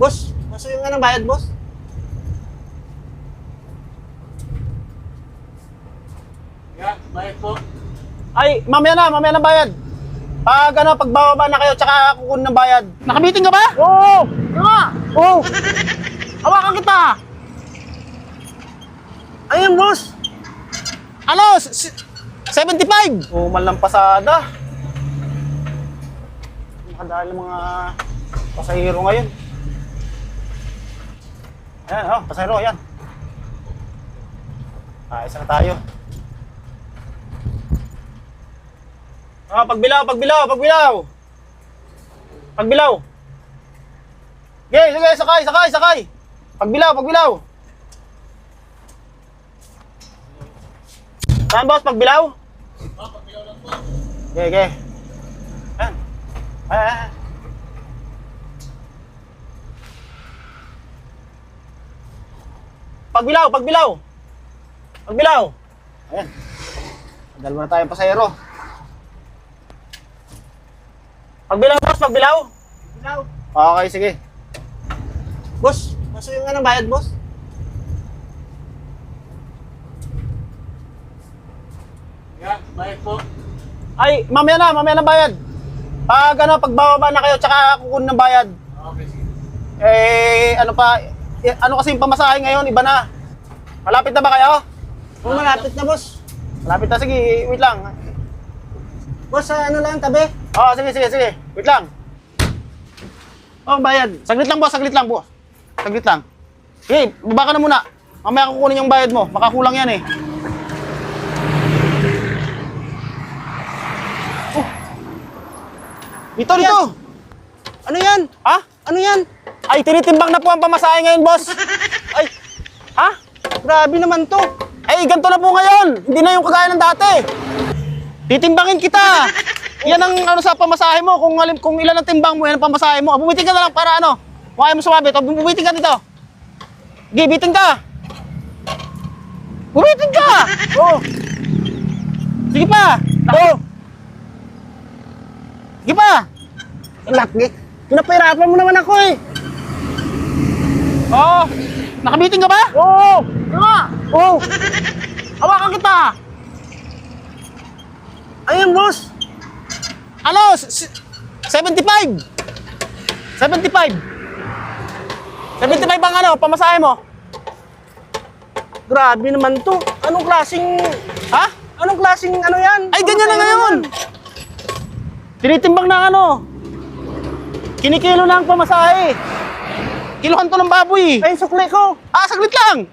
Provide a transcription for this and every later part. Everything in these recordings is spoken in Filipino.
Boss, maso yung anong bayad, boss? Yeah, bayad po. Ay, mamaya na bayad. Pagbababa na kayo, tsaka kukunin ng bayad. Nakabiting ka ba? Oo! Nga! Oo! Hawakan kita! Ayun, boss! Ano? 75! Umal ng pasada. Nakadahil ng mga pasahero ngayon. Ayan, oh, pasahero, ayan. Ayos na tayo. Ah, pagbilaw. Sige, sakay. Pagbilaw. Saan, boss? Pagbilaw? Pagbilaw lang po. Okay. Ayan. Ayan. Pagbilaw. Ayan. Dalawa na tayong pasahero. Pagbilaw, boss, pagbilaw. Okay, sige. Boss, maso yung anong bayad, boss? Yeah, bayad po. Ay, mamaya na bayad. Pagbababa na kayo, tsaka kukunin ng bayad. Okay, sige. Ano kasi yung pamasahe ngayon, iba na. Malapit na ba kayo? Oo, malapit na, boss. Malapit na, sige, wait lang. Boss, sa ano lang, tabi? Oh, sige. Wait lang. Oh, bayad. Saglit lang, boss. Saglit lang. Okay, baba ka na muna. Mamaya kukunin yung bayad mo. Baka kulang yan eh. Oh. Dito. Ano yan? Ha? Ano yan? Ay, tinitimbang na po ang pamasahe ngayon, boss. Ay, Ha? grabe naman to. Ay, ganito na po ngayon. Hindi na yung kagaya ng dati. Titimbangin kita. Yan ang sa pamasahe mo. Kung ilan ang timbang mo, yan ang pamasahe mo. Bumiting ka na lang para ano. Kung ayaw mo sumabit, bumiting ka dito. Sige, biting ka. Bumiting ka. Oh. Sige pa. Oh. Sige pa. Laki. Pinapahirapan mo naman ako eh. Oh. Nakabiting ka ba? Oo! Nga. Oo! Hawakan kita. Ayun, boss! Ano? 75 ang ano, pamasahe mo? Grabe naman to. Anong klaseng... Ha? Anong klaseng ano yan? Ay, ganyan na ngayon. Tinitimbang na ano. Kinikilo na ang pamasahe. Kiluhan to ng baboy. Ay, sukli ko. Ah, saglit lang.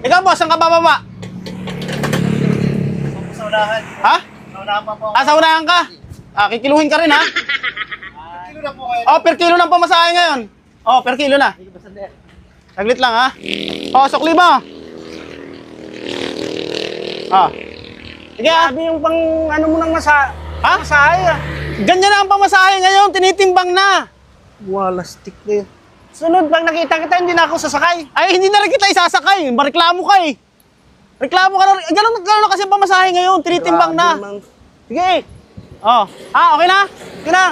Ikaw, boss, saan ka bababa? Sa unahan. Ha? Sa unahan pa po. Ah, sa unahan ka? Ah, kikiluhin ka rin, ha? Kilo na po kayo. Oh, per kilo ng pamasahe ngayon. Oh, per kilo na. Saglit lang, ha? Oh, sukli mo. Ah. Sige, ha? Grabe yung pang ano mo nang Ha? masahe ah. Ganyan na ang pamasahe ngayon, tinitimbang na. Walastik na yun. Sunod, pag nakita kita, hindi na ako sasakay. Ay, hindi na rin kita isasakay. Mareklamo ka eh. Reklamo ka na rin. Ganun kasi ang pamasahe ngayon, tinitimbang na. Grabe naman. Sige. Oh. Ah, okay na? Sige na.